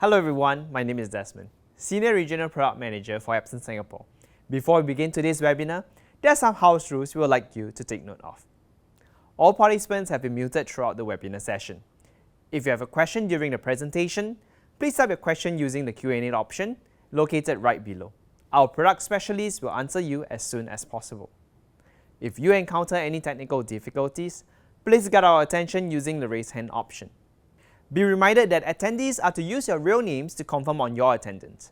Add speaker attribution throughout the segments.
Speaker 1: Hello everyone, my name is Desmond, Senior Regional Product Manager for Epson Singapore. Before we begin today's webinar, there are some house rules we would like you to take note of. All participants have been muted throughout the webinar session. If you have a question during the presentation, please type your question using the Q&A option located right below. Our product specialist will answer you as soon as possible. If you encounter any technical difficulties, please get our attention using the raise hand option. Be reminded that attendees are to use your real names to confirm on your attendance.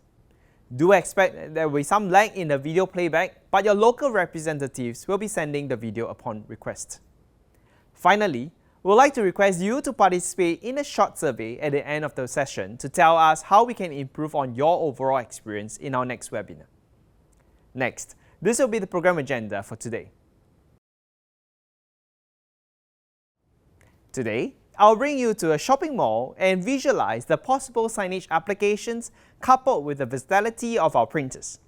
Speaker 1: Do expect that there will be some lag in the video playback, but your local representatives will be sending the video upon request. Finally, we would like to request you to participate in a short survey at the end of the session to tell us how we can improve on your overall experience in our next webinar. Next, this will be the program agenda for today. Today, I'll bring you to a shopping mall and visualize the possible signage applications coupled with the versatility of our printers.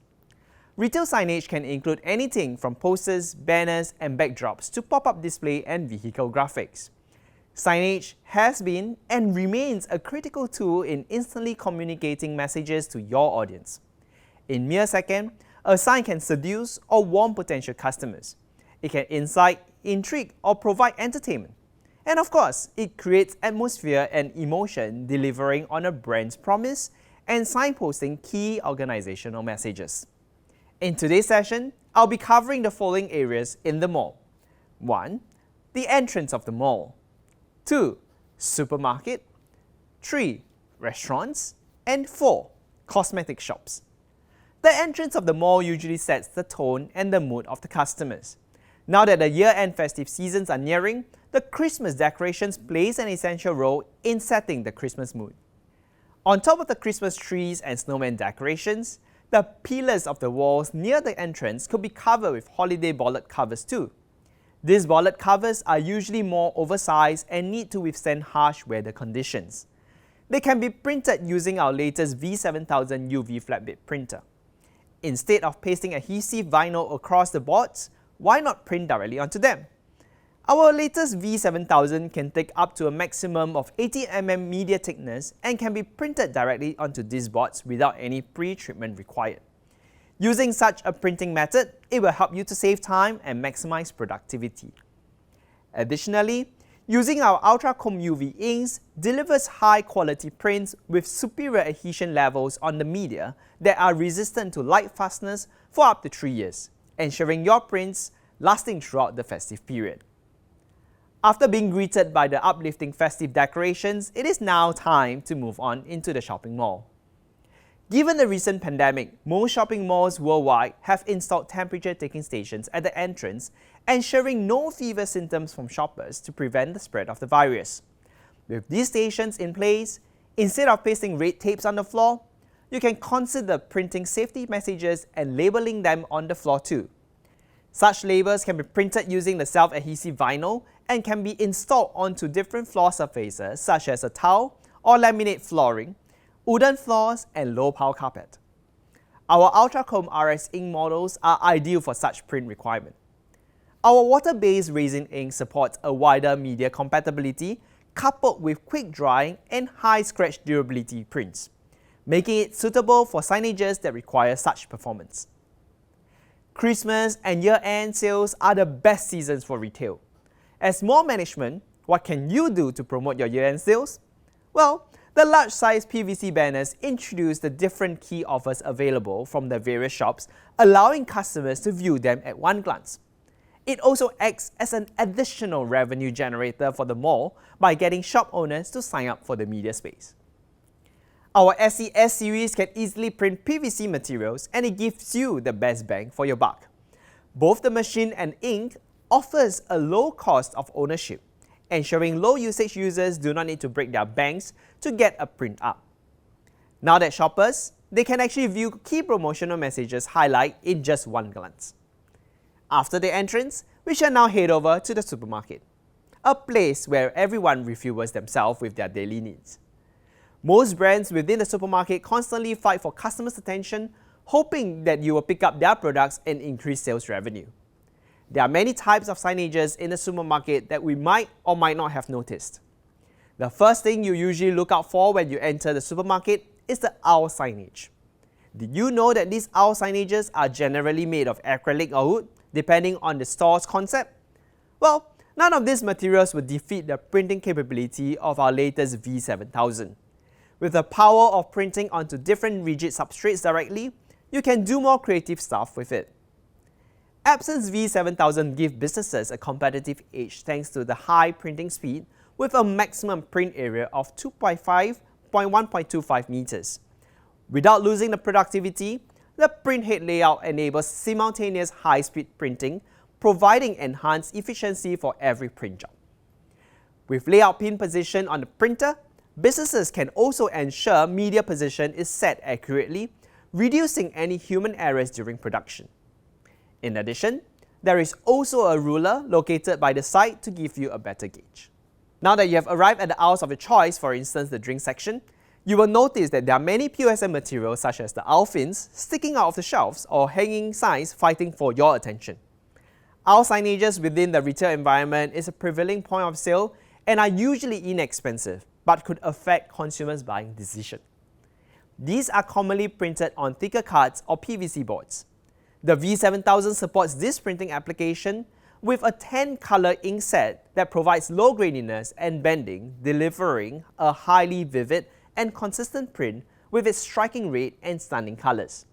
Speaker 1: Retail signage can include anything from posters, banners, and backdrops to pop-up display and vehicle graphics. Signage has been and remains a critical tool in instantly communicating messages to your audience. In mere seconds, a sign can seduce or warn potential customers. It can incite, intrigue, or provide entertainment. And of course, it creates atmosphere and emotion, delivering on a brand's promise and signposting key organizational messages. In today's session, I'll be covering the following areas in the mall. 1. The entrance of the mall. 2. Supermarket. 3. Restaurants. And 4. Cosmetic shops. The entrance of the mall usually sets the tone and the mood of the customers. Now that the year-end festive seasons are nearing, the Christmas decorations plays an essential role in setting the Christmas mood. On top of the Christmas trees and snowman decorations, the pillars of the walls near the entrance could be covered with holiday bollard covers too. These bollard covers are usually more oversized and need to withstand harsh weather conditions. They can be printed using our latest V7000 UV flatbed printer. Instead of pasting adhesive vinyl across the boards, why not print directly onto them? Our latest V7000 can take up to a maximum of 80 mm media thickness and can be printed directly onto these boards without any pre-treatment required. Using such a printing method, it will help you to save time and maximize productivity. Additionally, using our Ultra Chrome UV inks delivers high-quality prints with superior adhesion levels on the media that are resistant to light fastness for up to 3 years, ensuring your prints lasting throughout the festive period. After being greeted by the uplifting festive decorations, it is now time to move on into the shopping mall. Given the recent pandemic, most shopping malls worldwide have installed temperature-taking stations at the entrance, ensuring no fever symptoms from shoppers to prevent the spread of the virus. With these stations in place, instead of pasting red tapes on the floor, you can consider printing safety messages and labeling them on the floor too. Such labels can be printed using the self-adhesive vinyl and can be installed onto different floor surfaces such as a tile or laminate flooring, wooden floors, and low-pile carpet. Our Ultra Chrome RS ink models are ideal for such print requirement. Our water-based resin ink supports a wider media compatibility coupled with quick drying and high scratch durability prints, making it suitable for signages that require such performance. Christmas and year-end sales are the best seasons for retail. As mall management, what can you do to promote your year-end sales? Well, the large-size PVC banners introduce the different key offers available from the various shops, allowing customers to view them at one glance. It also acts as an additional revenue generator for the mall by getting shop owners to sign up for the media space. Our SES series can easily print PVC materials and it gives you the best bang for your buck. Both the machine and ink offers a low cost of ownership, ensuring low usage users do not need to break their banks to get a print up. Now that shoppers, they can actually view key promotional messages highlight in just one glance. After the entrance, we shall now head over to the supermarket, a place where everyone refuels themselves with their daily needs. Most brands within the supermarket constantly fight for customers' attention, hoping that you will pick up their products and increase sales revenue. There are many types of signages in the supermarket that we might or might not have noticed. The first thing you usually look out for when you enter the supermarket is the owl signage. Did you know that these owl signages are generally made of acrylic or wood, depending on the store's concept? Well, none of these materials would defeat the printing capability of our latest V7000. With the power of printing onto different rigid substrates directly, you can do more creative stuff with it. Epson's V7000 gives businesses a competitive edge thanks to the high printing speed with a maximum print area of 2.5 by 1.25 meters. Without losing the productivity, the print head layout enables simultaneous high-speed printing, providing enhanced efficiency for every print job. With layout pin position on the printer, businesses can also ensure media position is set accurately, reducing any human errors during production. In addition, there is also a ruler located by the side to give you a better gauge. Now that you have arrived at the aisles of your choice, for instance the drink section, you will notice that there are many POSM materials such as the owl fins sticking out of the shelves or hanging signs fighting for your attention. Owl signages within the retail environment is a prevailing point of sale and are usually inexpensive but could affect consumers' buying decision. These are commonly printed on thicker cards or PVC boards. The V7000 supports this printing application with a 10-color ink set that provides low graininess and bending, delivering a highly vivid and consistent print with its striking red and stunning colors.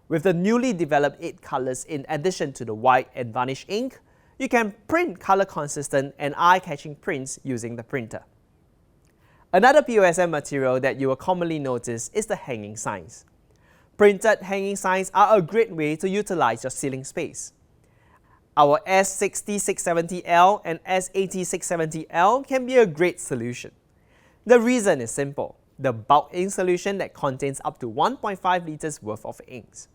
Speaker 1: With the newly developed 8 colors in addition to the white and varnish ink, you can print color-consistent and eye-catching prints using the printer. Another POSM material that you will commonly notice is the hanging signs. Printed hanging signs are a great way to utilize your ceiling space. Our S60-670L and S80-670L can be a great solution. The reason is simple: the bulk ink solution that contains up to 1.5 liters worth of inks.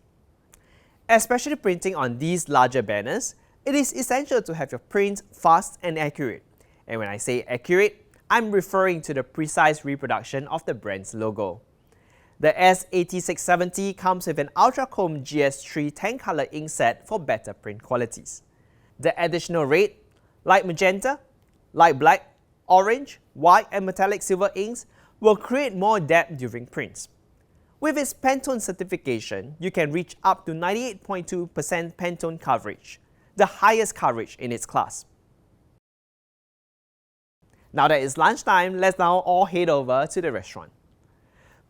Speaker 1: Especially printing on these larger banners, it is essential to have your prints fast and accurate. And when I say accurate, I'm referring to the precise reproduction of the brand's logo. The S80-670 comes with an Ultra Chrome GS3 10-color ink set for better print qualities. The additional red, light magenta, light black, orange, white and metallic silver inks will create more depth during prints. With its Pantone certification, you can reach up to 98.2% Pantone coverage, the highest coverage in its class. Now that it's lunchtime, let's now all head over to the restaurant.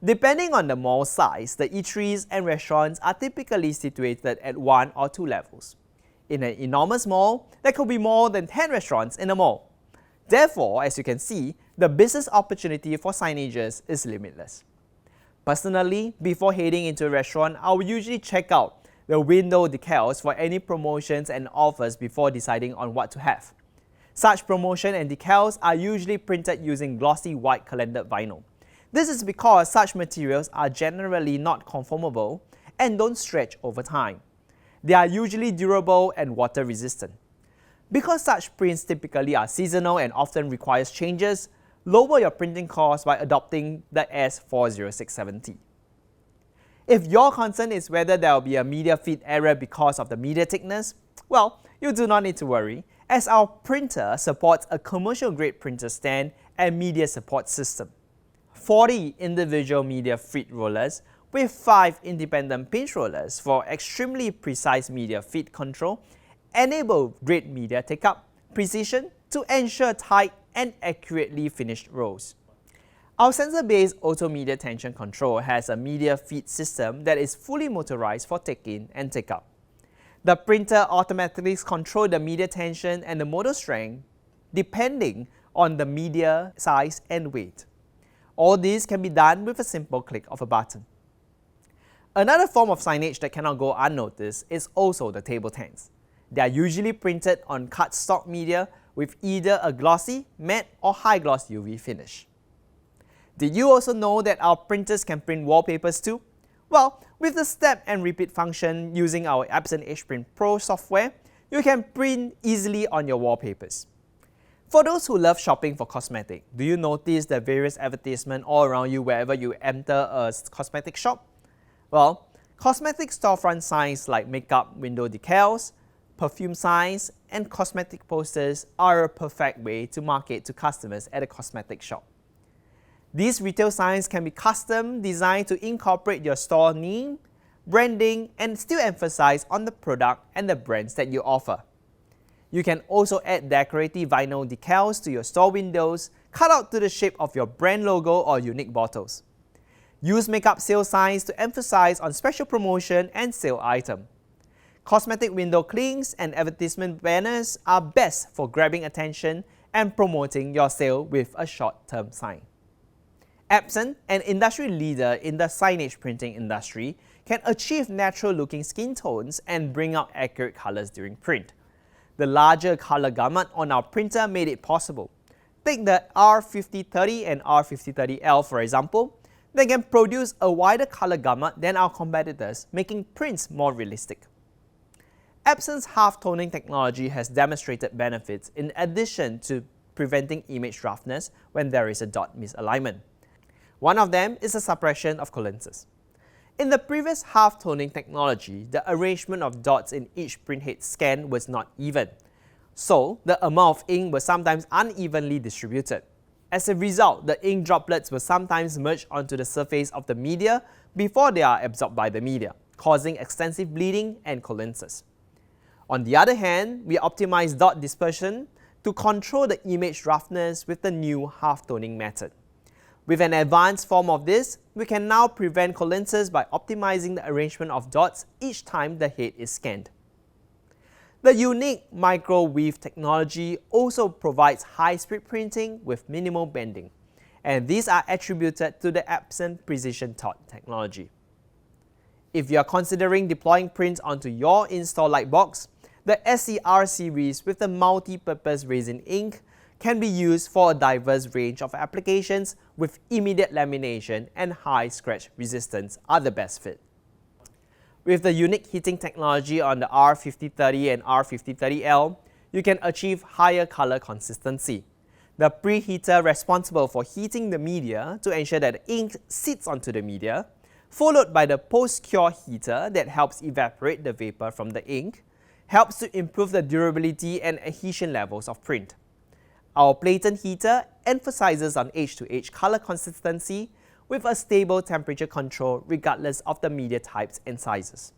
Speaker 1: Depending on the mall size, the eateries and restaurants are typically situated at 1 or 2 levels. In an enormous mall, there could be more than 10 restaurants in a mall. Therefore, as you can see, the business opportunity for signages is limitless. Personally, before heading into a restaurant, I will usually check out the window decals for any promotions and offers before deciding on what to have. Such promotion and decals are usually printed using glossy white calendared vinyl. This is because such materials are generally not conformable and don't stretch over time. They are usually durable and water resistant. Because such prints typically are seasonal and often requires changes, lower your printing costs by adopting the S40670. If your concern is whether there will be a media feed error because of the media thickness, well, you do not need to worry, as our printer supports a commercial-grade printer stand and media support system. 40 individual media feed rollers with 5 independent pinch rollers for extremely precise media feed control enable great media take-up precision to ensure tight and accurately finished rolls. Our sensor-based auto media tension control has a media feed system that is fully motorized for take-in and take-out. The printer automatically controls the media tension and the motor strength depending on the media size and weight. All this can be done with a simple click of a button. Another form of signage that cannot go unnoticed is also the table tents. They are usually printed on cardstock media with either a glossy, matte or high gloss UV finish. Did you also know that our printers can print wallpapers too? Well, with the step and repeat function using our Epson HPrint Pro software, you can print easily on your wallpapers. For those who love shopping for cosmetics, do you notice the various advertisements all around you wherever you enter a cosmetic shop? Well, cosmetic storefront signs like makeup window decals, perfume signs, and cosmetic posters are a perfect way to market to customers at a cosmetic shop. These retail signs can be custom designed to incorporate your store name, branding, and still emphasize on the product and the brands that you offer. You can also add decorative vinyl decals to your store windows, cut out to the shape of your brand logo or unique bottles. Use makeup sale signs to emphasize on special promotion and sale item. Cosmetic window clings and advertisement banners are best for grabbing attention and promoting your sale with a short-term sign. Epson, an industry leader in the signage printing industry, can achieve natural-looking skin tones and bring out accurate colors during print. The larger color gamut on our printer made it possible. Take the R5030 and R5030L for example. They can produce a wider color gamut than our competitors, making prints more realistic. Epson's half-toning technology has demonstrated benefits in addition to preventing image roughness when there is a dot misalignment. One of them is the suppression of colinces. In the previous half-toning technology, the arrangement of dots in each printhead scan was not even, so the amount of ink was sometimes unevenly distributed. As a result, the ink droplets will sometimes merge onto the surface of the media before they are absorbed by the media, causing extensive bleeding and colinces. On the other hand, we optimize dot dispersion to control the image roughness with the new half-toning method. With an advanced form of this, we can now prevent colinces by optimizing the arrangement of dots each time the head is scanned. The unique micro-weave technology also provides high-speed printing with minimal bending, and these are attributed to the Epson Precision Dot technology. If you are considering deploying prints onto your in-store lightbox, the SCR series with the multi-purpose resin ink can be used for a diverse range of applications with immediate lamination and high scratch resistance are the best fit. With the unique heating technology on the R5030 and R5030L, you can achieve higher color consistency. The preheater responsible for heating the media to ensure that the ink sits onto the media, followed by the post-cure heater that helps evaporate the vapor from the ink, helps to improve the durability and adhesion levels of print. Our platen heater emphasizes on edge-to-edge color consistency with a stable temperature control regardless of the media types and sizes.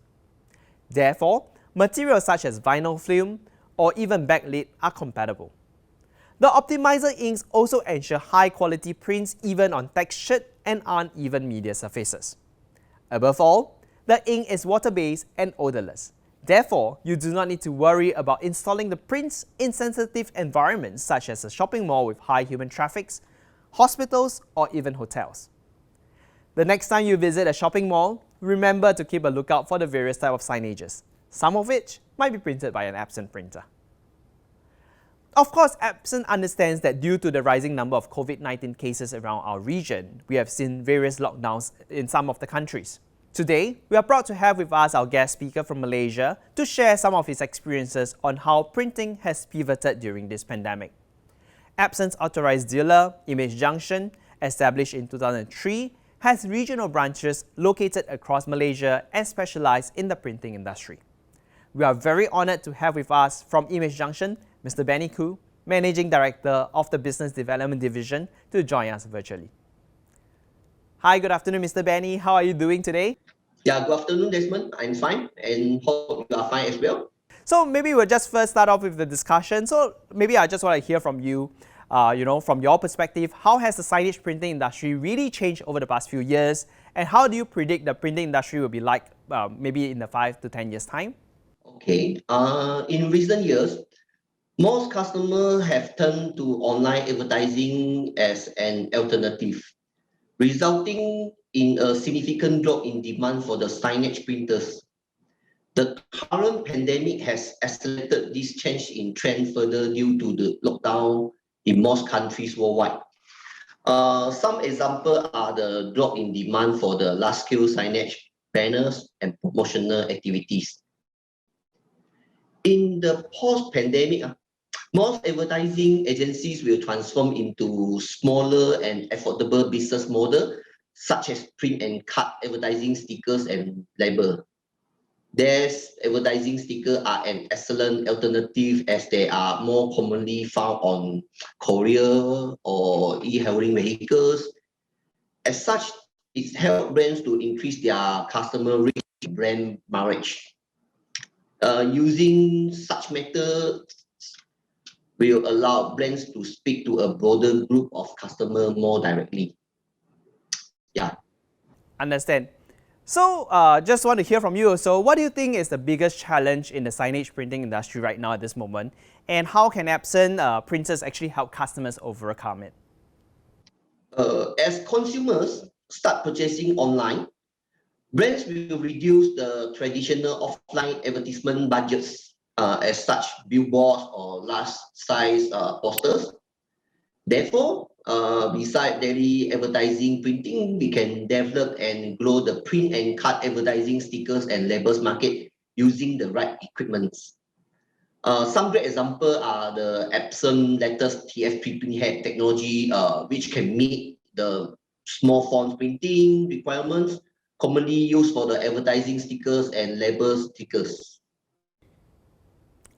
Speaker 1: Therefore, materials such as vinyl film or even backlit are compatible. The optimizer inks also ensure high-quality prints even on textured and uneven media surfaces. Above all, the ink is water-based and odorless. Therefore, you do not need to worry about installing the prints in sensitive environments such as a shopping mall with high human traffic, hospitals, or even hotels. The next time you visit a shopping mall, remember to keep a lookout for the various types of signages, some of which might be printed by an Epson printer. Of course, Epson understands that due to the rising number of COVID-19 cases around our region, we have seen various lockdowns in some of the countries. Today, we are proud to have with us our guest speaker from Malaysia to share some of his experiences on how printing has pivoted during this pandemic. Epson's authorized dealer, Image Junction, established in 2003, has regional branches located across Malaysia and specialized in the printing industry. We are very honored to have with us from Image Junction, Mr. Benny Khoo, Managing Director of the Business Development Division, to join us virtually. Hi, good afternoon, Mr. Benny. How are you doing today?
Speaker 2: Yeah, good afternoon, Desmond. I'm fine and hope you are fine as well.
Speaker 1: So maybe we'll just first start off with the discussion. So maybe I just want to hear from you, from your perspective, how has the signage printing industry really changed over the past few years? And how do you predict the printing industry will be like maybe in the 5 to 10 years' time?
Speaker 2: Okay. In recent years, most customers have turned to online advertising as an alternative, resulting in a significant drop in demand for the signage printers. The current pandemic has accelerated this change in trend further due to the lockdown in most countries worldwide. Some examples are the drop in demand for the large-scale signage, banners, and promotional activities. In the post-pandemic, most advertising agencies will transform into smaller and affordable business models, such as print and cut advertising stickers and labels. These advertising stickers are an excellent alternative as they are more commonly found on courier or e-hailing vehicles, As such, it helps brands to increase their customer reach, brand marriage. Using such methods will allow brands to speak to a broader group of customers more directly. Yeah.
Speaker 1: Understand. So, just want to hear from you. So, what do you think is the biggest challenge in the signage printing industry right now at this moment? And how can Epson printers actually help customers overcome it?
Speaker 2: As consumers start purchasing online, brands will reduce the traditional offline advertisement budgets, as such billboards or large size posters. Therefore, beside daily advertising printing, we can develop and grow the print and cut advertising stickers and labels market using the right equipment. Some great examples are the Epson latest TF3 print head technology, which can meet the small font printing requirements commonly used for the advertising stickers and label stickers.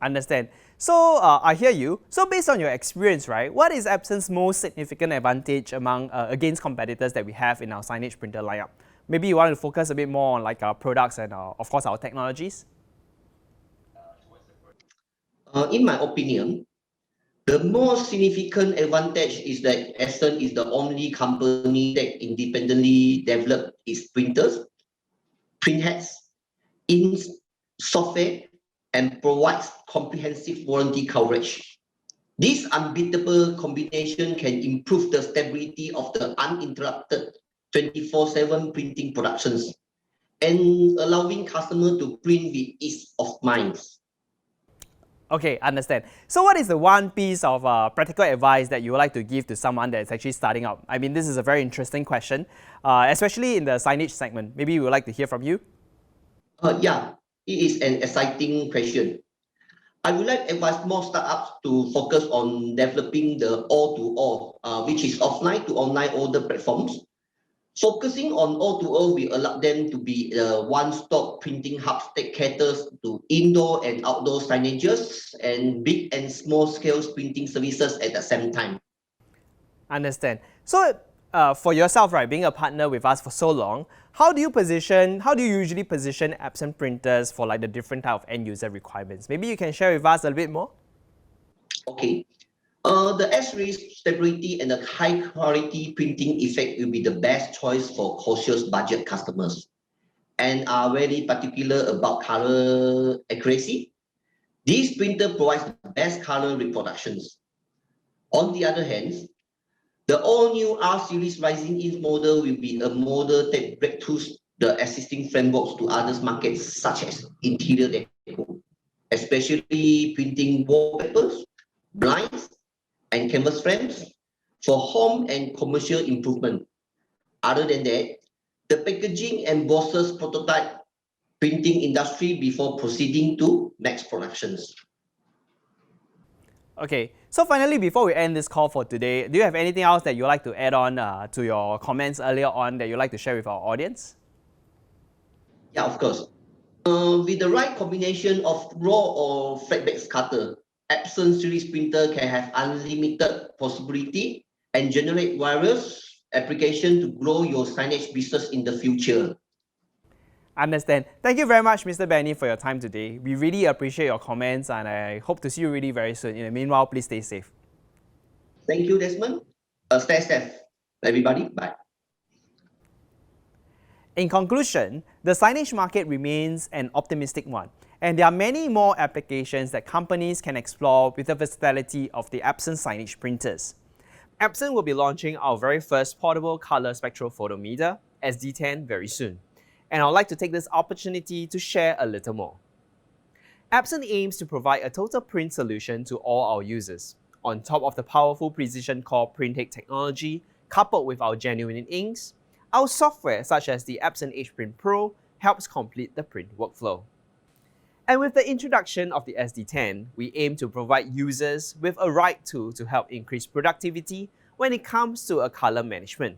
Speaker 1: Understand. So, I hear you. So, based on your experience, right, what is Epson's most significant advantage among against competitors that we have in our signage printer lineup? Maybe you want to focus a bit more on like our products and of course our technologies.
Speaker 2: In my opinion, the most significant advantage is that Epson is the only company that independently developed its printers, print heads, inks, software, and provides comprehensive warranty coverage. This unbeatable combination can improve the stability of the uninterrupted 24/7 printing productions and allowing customers to print with ease of mind.
Speaker 1: Okay, understand. So what is the one piece of practical advice that you would like to give to someone that's actually starting out? I mean, this is a very interesting question, especially in the signage segment. Maybe we would like to hear from you.
Speaker 2: Yeah, it is an exciting question. I would like to advise more startups to focus on developing the all-to-all, which is offline to online order platforms. Focusing on all-to-all will allow them to be a one-stop printing hub that caters to indoor and outdoor signages and big and small scale printing services at the same time.
Speaker 1: Understand. So for yourself, right, being a partner with us for so long, how do you usually position Epson printers for like the different type of end user requirements? Maybe you can share with us a little bit more.
Speaker 2: Okay. The S-series stability and the high quality printing effect will be the best choice for cautious budget customers and are very particular about color accuracy. This printer provides the best color reproductions. On the other hand, the all-new R-series rising ink model will be a model that breaks the existing frameworks to other markets such as interior decor, especially printing wallpapers, blinds, and canvas frames for home and commercial improvement. Other than that, the packaging embosses prototype printing industry before proceeding to mass productions.
Speaker 1: Okay, so finally, before we end this call for today, do you have anything else that you'd like to add on to your comments earlier on that you'd like to share with our audience?
Speaker 2: Yeah, of course. With the right combination of raw or flat-bed cutter, Epson series printer can have unlimited possibility and generate various applications to grow your signage business in the future.
Speaker 1: Understand. Thank you very much, Mr. Benny, for your time today. We really appreciate your comments and I hope to see you really very soon. In the meanwhile, please stay safe.
Speaker 2: Thank you, Desmond. Stay safe, everybody. Bye.
Speaker 1: In conclusion, the signage market remains an optimistic one, and there are many more applications that companies can explore with the versatility of the Epson signage printers. Epson will be launching our very first portable color spectrophotometer, SD10, very soon, and I'd like to take this opportunity to share a little more. Epson aims to provide a total print solution to all our users, on top of the powerful precision core printhead technology coupled with our genuine inks. Our software, such as the Epson HPrint Pro, helps complete the print workflow. And with the introduction of the SD10, we aim to provide users with a right tool to help increase productivity when it comes to a color management.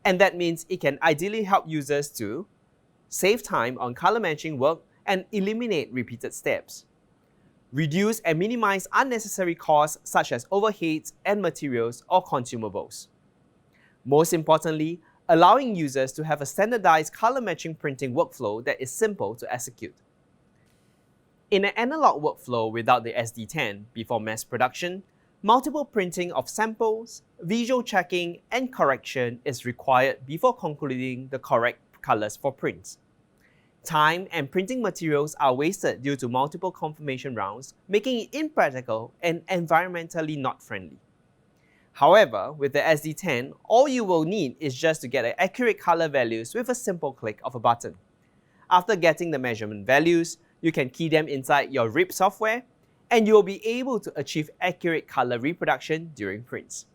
Speaker 1: And that means it can ideally help users to save time on color matching work and eliminate repeated steps, reduce and minimize unnecessary costs such as overheads and materials or consumables. Most importantly, allowing users to have a standardized color matching printing workflow that is simple to execute. In an analog workflow without the SD10 before mass production, multiple printing of samples, visual checking, and correction is required before concluding the correct colors for prints. Time and printing materials are wasted due to multiple confirmation rounds, making it impractical and environmentally not friendly. However, with the SD10, all you will need is just to get accurate color values with a simple click of a button. After getting the measurement values, you can key them inside your RIP software, and you will be able to achieve accurate color reproduction during prints.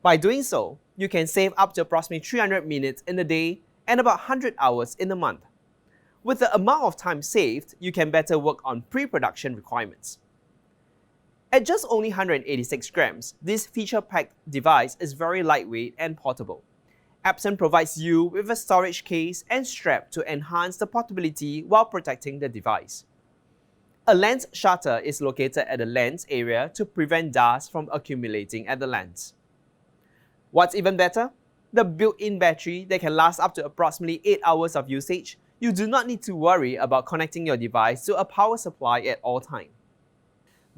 Speaker 1: By doing so, you can save up to approximately 300 minutes in a day and about 100 hours in a month. With the amount of time saved, you can better work on pre-production requirements. At just only 186 grams, this feature-packed device is very lightweight and portable. Epson provides you with a storage case and strap to enhance the portability while protecting the device. A lens shutter is located at the lens area to prevent dust from accumulating at the lens. What's even better? The built-in battery that can last up to approximately 8 hours of usage. You do not need to worry about connecting your device to a power supply at all times.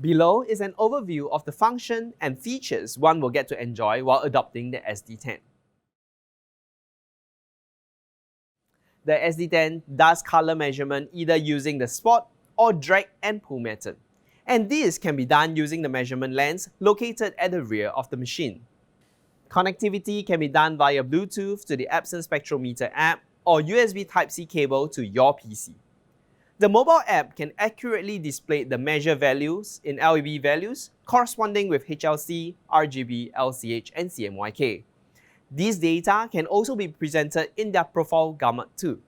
Speaker 1: Below is an overview of the function and features one will get to enjoy while adopting the SD10. The SD10 does color measurement either using the spot or drag and pull method, and this can be done using the measurement lens located at the rear of the machine. Connectivity can be done via Bluetooth to the Epson Spectrometer app or USB Type-C cable to your PC. The mobile app can accurately display the measure values in LEB values corresponding with HLC, RGB, LCH, and CMYK. These data can also be presented in their profile gamut too.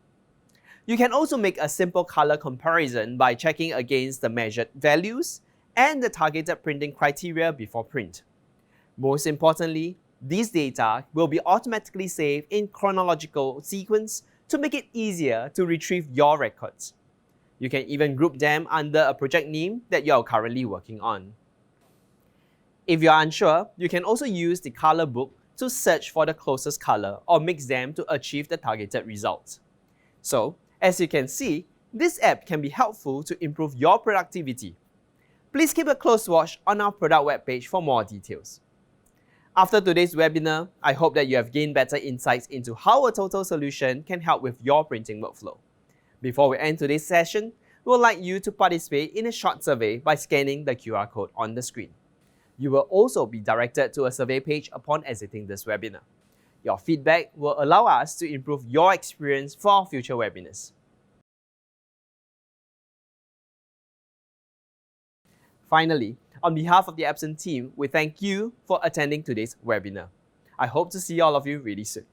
Speaker 1: You can also make a simple color comparison by checking against the measured values and the targeted printing criteria before print. Most importantly, these data will be automatically saved in chronological sequence to make it easier to retrieve your records. You can even group them under a project name that you are currently working on. If you are unsure, you can also use the color book to search for the closest color or mix them to achieve the targeted results. So, as you can see, this app can be helpful to improve your productivity. Please keep a close watch on our product webpage for more details. After today's webinar, I hope that you have gained better insights into how a total solution can help with your printing workflow. Before we end today's session, we would like you to participate in a short survey by scanning the QR code on the screen. You will also be directed to a survey page upon exiting this webinar. Your feedback will allow us to improve your experience for our future webinars. Finally, on behalf of the Epson team, we thank you for attending today's webinar. I hope to see all of you really soon.